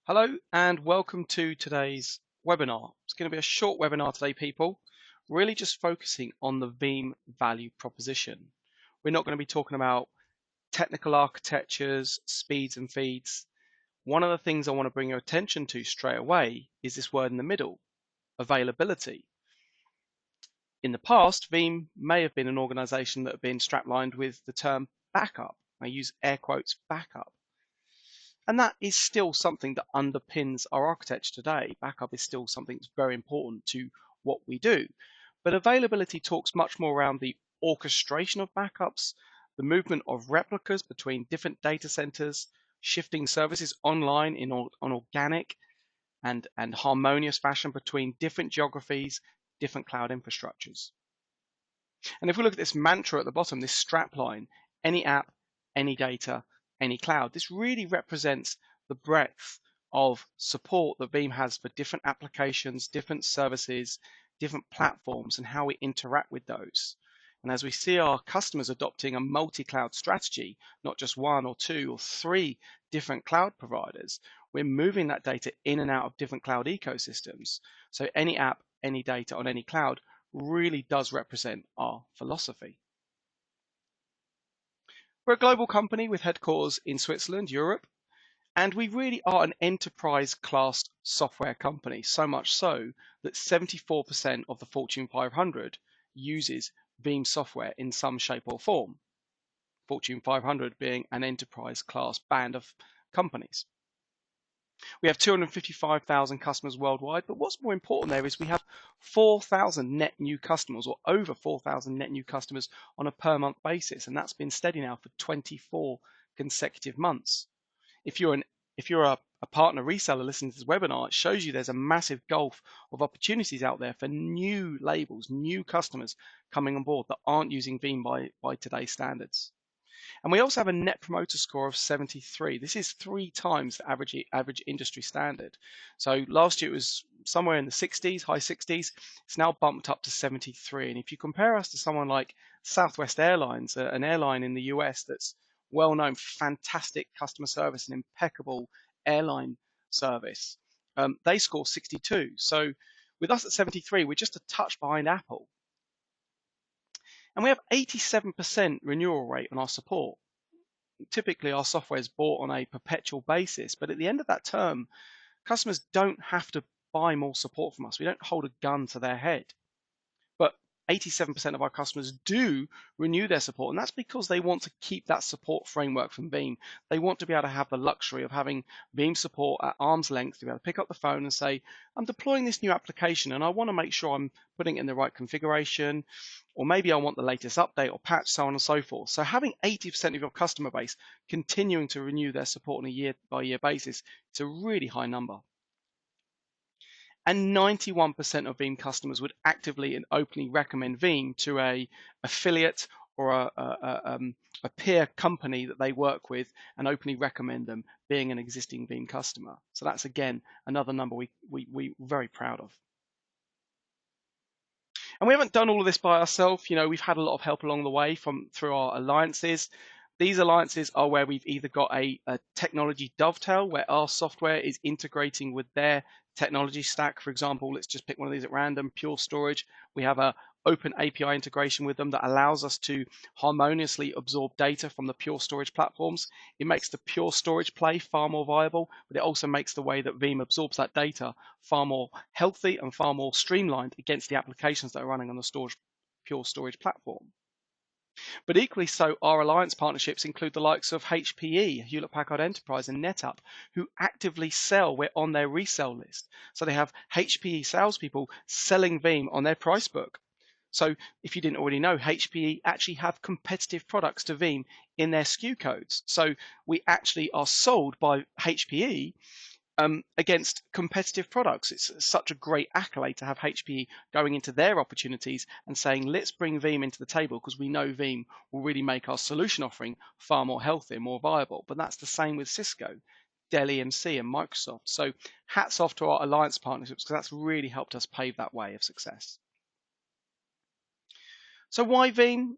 Hello and welcome to today's webinar. It's going to be a short webinar today, people, really just focusing on the Veeam value proposition. We're not going to be talking about technical architectures, speeds and feeds. One of the things I want to bring your attention to straight away is this word in the middle, availability. In the past, Veeam may have been an organization that had been straplined with the term backup. I use air quotes, backup. And that is still something that underpins our architecture today. Backup is still something that's very important to what we do. But availability talks much more around the orchestration of backups, the movement of replicas between different data centers, shifting services online in an organic and harmonious fashion between different geographies, different cloud infrastructures. And if we look at this mantra at the bottom, this strapline, any app, any data, any cloud, this really represents the breadth of support that Veeam has for different applications, different services, different platforms, and how we interact with those. And as we see our customers adopting a multi-cloud strategy, not just one or two or three different cloud providers, we're moving that data in and out of different cloud ecosystems. So any app, any data on any cloud really does represent our philosophy. We're a global company with headquarters in Switzerland, Europe, and we really are an enterprise class software company, so much so that 74% of the Fortune 500 uses Veeam software in some shape or form. Fortune 500 being an enterprise class band of companies. We have 255,000 customers worldwide, but what's more important there is we have 4,000 net new customers, or over 4,000 net new customers on a per month basis, and that's been steady now for 24 consecutive months. If you're a partner reseller listening to this webinar, it shows you there's a massive gulf of opportunities out there for new labels, new customers coming on board that aren't using Veeam by today's standards. And we also have a net promoter score of 73. This is 3 times the average industry standard. So last year it was somewhere in the 60s, high 60s. It's now bumped up to 73. And if you compare us to someone like Southwest Airlines, an airline in the US that's well known for fantastic customer service and impeccable airline service, they score 62. So with us at 73, we're just a touch behind Apple. And we have 87% renewal rate on our support. Typically, our software is bought on a perpetual basis, but at the end of that term, customers don't have to buy more support from us. We don't hold a gun to their head. But 87% of our customers do renew their support, and that's because they want to keep that support framework from Veeam. They want to be able to have the luxury of having Veeam support at arm's length to be able to pick up the phone and say, I'm deploying this new application and I want to make sure I'm putting it in the right configuration, or maybe I want the latest update or patch, so on and so forth. So having 80% of your customer base continuing to renew their support on a year-by-year basis is a really high number. And 91% of Veeam customers would actively and openly recommend Veeam to a affiliate or a peer company that they work with, and openly recommend them, being an existing Veeam customer. So that's again another number we're very proud of. And we haven't done all of this by ourselves. You know, we've had a lot of help along the way through our alliances. These alliances are where we've either got a technology dovetail, where our software is integrating with their technology stack. For example, let's just pick one of these at random, Pure Storage. We have an open API integration with them that allows us to harmoniously absorb data from the Pure Storage platforms. It makes the Pure Storage play far more viable, but it also makes the way that Veeam absorbs that data far more healthy and far more streamlined against the applications that are running on the Pure Storage platform. But equally so, our alliance partnerships include the likes of HPE, Hewlett-Packard Enterprise, and NetApp, who actively sell. We're on their resell list. So they have HPE salespeople selling Veeam on their price book. So if you didn't already know, HPE actually have competitive products to Veeam in their SKU codes. So we actually are sold by HPE against competitive products. It's such a great accolade to have HPE going into their opportunities and saying, let's bring Veeam into the table because we know Veeam will really make our solution offering far more healthy and more viable. But that's the same with Cisco, Dell EMC, and Microsoft. So hats off to our alliance partnerships, because that's really helped us pave that way of success. So why Veeam?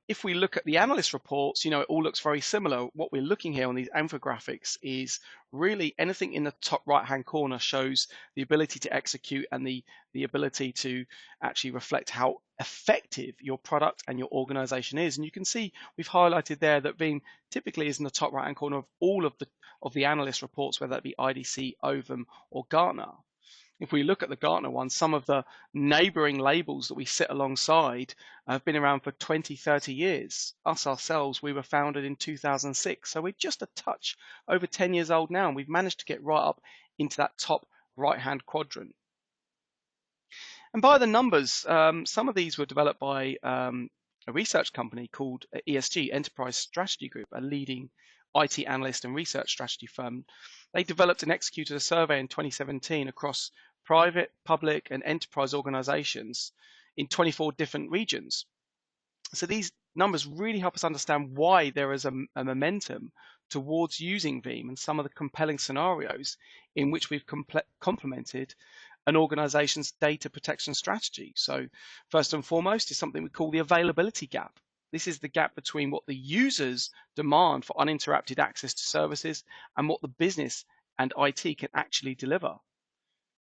If we look at the analyst reports, it all looks very similar. What we're looking here on these infographics is really anything in the top right-hand corner shows the ability to execute and the ability to actually reflect how effective your product and your organization is. And you can see we've highlighted there that Veeam typically is in the top right-hand corner of all of the analyst reports, whether that be IDC, Ovum, or Gartner. If we look at the Gartner one, some of the neighboring labels that we sit alongside have been around for 20, 30 years. Us ourselves, we were founded in 2006. So we're just a touch over 10 years old now, and we've managed to get right up into that top right-hand quadrant. And by the numbers, some of these were developed by a research company called ESG, Enterprise Strategy Group, a leading IT analyst and research strategy firm. They developed and executed a survey in 2017 across private, public, and enterprise organizations in 24 different regions. So these numbers really help us understand why there is a momentum towards using Veeam and some of the compelling scenarios in which we've complemented an organization's data protection strategy. So first and foremost is something we call the availability gap. This is the gap between what the users demand for uninterrupted access to services and what the business and IT can actually deliver.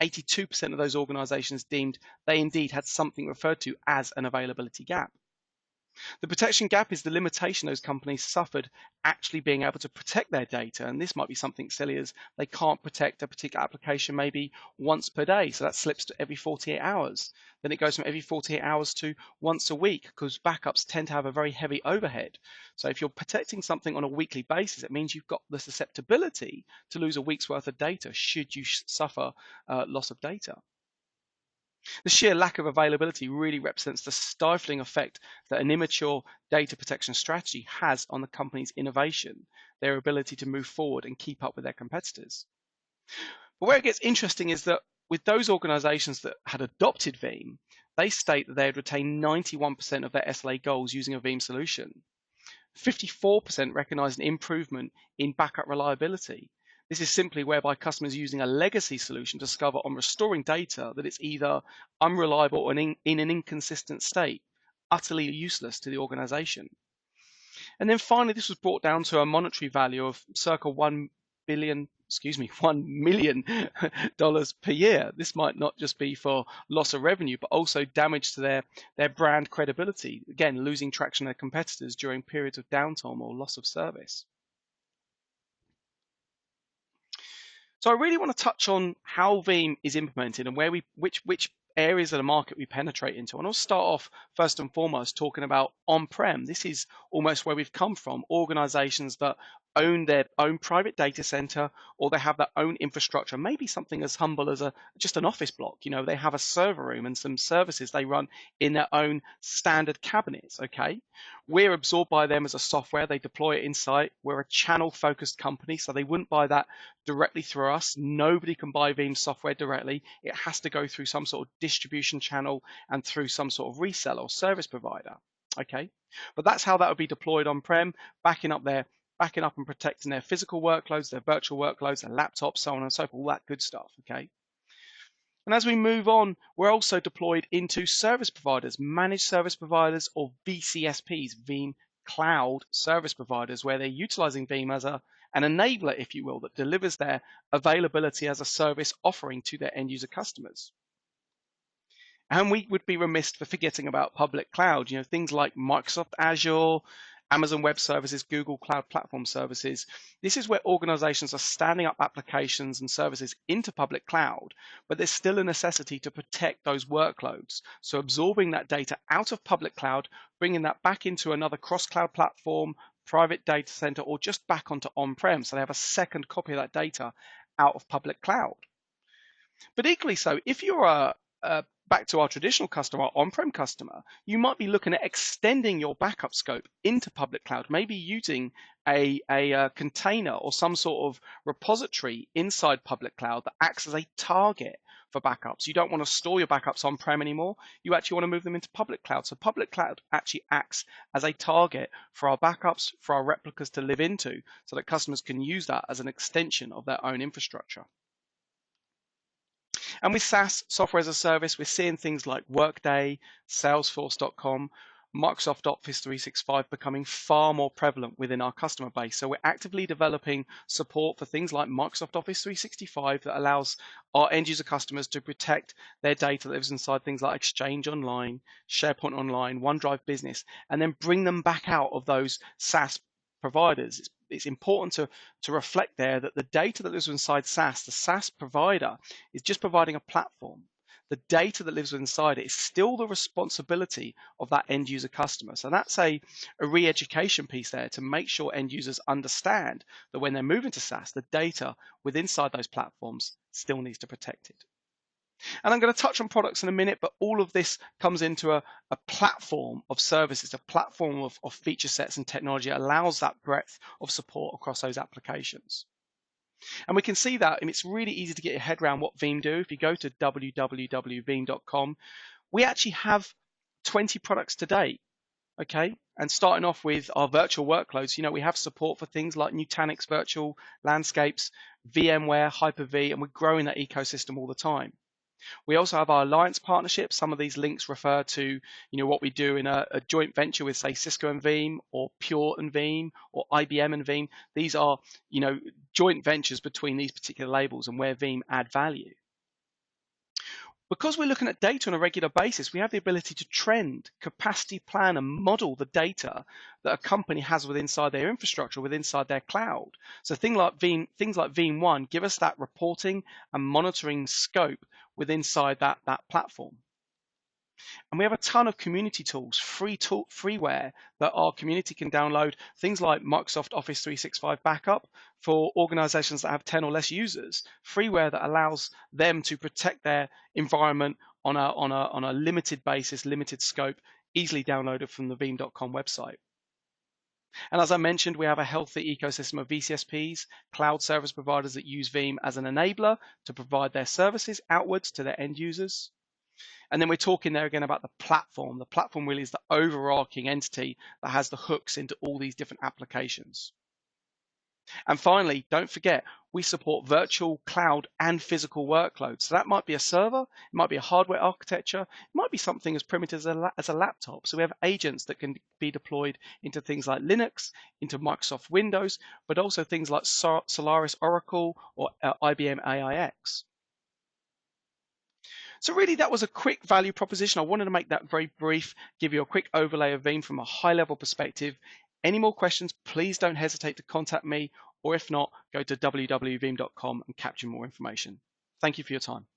82% of those organizations deemed they indeed had something referred to as an availability gap. The protection gap is the limitation those companies suffered actually being able to protect their data. And this might be something silly as they can't protect a particular application maybe once per day. So that slips to every 48 hours. Then it goes from every 48 hours to once a week because backups tend to have a very heavy overhead. So if you're protecting something on a weekly basis, it means you've got the susceptibility to lose a week's worth of data should you suffer loss of data. The sheer lack of availability really represents the stifling effect that an immature data protection strategy has on the company's innovation, their ability to move forward and keep up with their competitors. But where it gets interesting is that with those organizations that had adopted Veeam, they state that they had retained 91% of their SLA goals using a Veeam solution. 54% recognize an improvement in backup reliability. This is simply whereby customers using a legacy solution discover on restoring data that it's either unreliable or in an inconsistent state, utterly useless to the organization. And then finally, this was brought down to a monetary value of circa $1 million per year. This might not just be for loss of revenue, but also damage to their brand credibility. Again, losing traction of their competitors during periods of downtime or loss of service. So I really want to touch on how Veeam is implemented and which areas of the market we penetrate into. And I'll start off first and foremost talking about on-prem. This is almost where we've come from, organizations that own their own private data center or they have their own infrastructure, maybe something as humble as just an office block. They have a server room and some services they run in their own standard cabinets, okay? We're absorbed by them as a software. They deploy it inside. We're a channel-focused company, so they wouldn't buy that directly through us. Nobody can buy Veeam software directly. It has to go through some sort of distribution channel and through some sort of reseller or service provider. Okay, but that's how that would be deployed on-prem, backing up and protecting their physical workloads, their virtual workloads, their laptops, so on and so forth, all that good stuff. Okay. And as we move on, we're also deployed into service providers, managed service providers, or VCSPs, Veeam Cloud Service Providers, where they're utilizing Veeam as an enabler, if you will, that delivers their availability as a service offering to their end user customers. And we would be remiss for forgetting about public cloud, things like Microsoft Azure, Amazon Web Services, Google Cloud Platform Services. This is where organizations are standing up applications and services into public cloud, but there's still a necessity to protect those workloads. So absorbing that data out of public cloud, bringing that back into another cross-cloud platform, private data center, or just back onto on-prem. So they have a second copy of that data out of public cloud. But equally so, if you're back to our traditional customer, our on-prem customer, you might be looking at extending your backup scope into public cloud, maybe using a container or some sort of repository inside public cloud that acts as a target for backups. You don't want to store your backups on-prem anymore. You actually want to move them into public cloud. So public cloud actually acts as a target for our backups, for our replicas to live into, so that customers can use that as an extension of their own infrastructure. And with SaaS, software as a service, we're seeing things like Workday, Salesforce.com, Microsoft Office 365 becoming far more prevalent within our customer base. So we're actively developing support for things like Microsoft Office 365 that allows our end user customers to protect their data that lives inside things like Exchange Online, SharePoint Online, OneDrive Business, and then bring them back out of those SaaS providers. It's important to reflect there that the data that lives inside SaaS, the SaaS provider, is just providing a platform. The data that lives inside it is still the responsibility of that end user customer. So that's a re-education piece there to make sure end users understand that when they're moving to SaaS, the data within inside those platforms still needs to protect it. And I'm going to touch on products in a minute, but all of this comes into a platform of services, a platform of feature sets and technology that allows that breadth of support across those applications. And we can see that, and it's really easy to get your head around what Veeam do. If you go to www.veeam.com, we actually have 20 products to date. Okay, and starting off with our virtual workloads, we have support for things like Nutanix virtual landscapes, VMware, Hyper-V, and we're growing that ecosystem all the time. We also have our alliance partnerships. Some of these links refer to, what we do in a joint venture with, say, Cisco and Veeam, or Pure and Veeam, or IBM and Veeam. These are, joint ventures between these particular labels and where Veeam add value. Because we're looking at data on a regular basis, we have the ability to trend, capacity plan, and model the data that a company has within inside their infrastructure, within inside their cloud. So things like Veeam One give us that reporting and monitoring scope within inside that platform. And we have a ton of community tools, freeware that our community can download. Things like Microsoft Office 365 backup for organizations that have 10 or less users. Freeware that allows them to protect their environment on a limited basis, limited scope, easily downloaded from the Veeam.com website. And as I mentioned, we have a healthy ecosystem of VCSPs, cloud service providers that use Veeam as an enabler to provide their services outwards to their end users. And then we're talking there again about the platform. The platform really is the overarching entity that has the hooks into all these different applications. And finally, don't forget, we support virtual, cloud, and physical workloads. So that might be a server, it might be a hardware architecture, it might be something as primitive as a laptop. So we have agents that can be deployed into things like Linux, into Microsoft Windows, but also things like Solaris Oracle or IBM AIX. So really, that was a quick value proposition. I wanted to make that very brief, give you a quick overlay of Veeam from a high-level perspective. Any more questions, please don't hesitate to contact me, or if not, go to www.veeam.com and capture more information. Thank you for your time.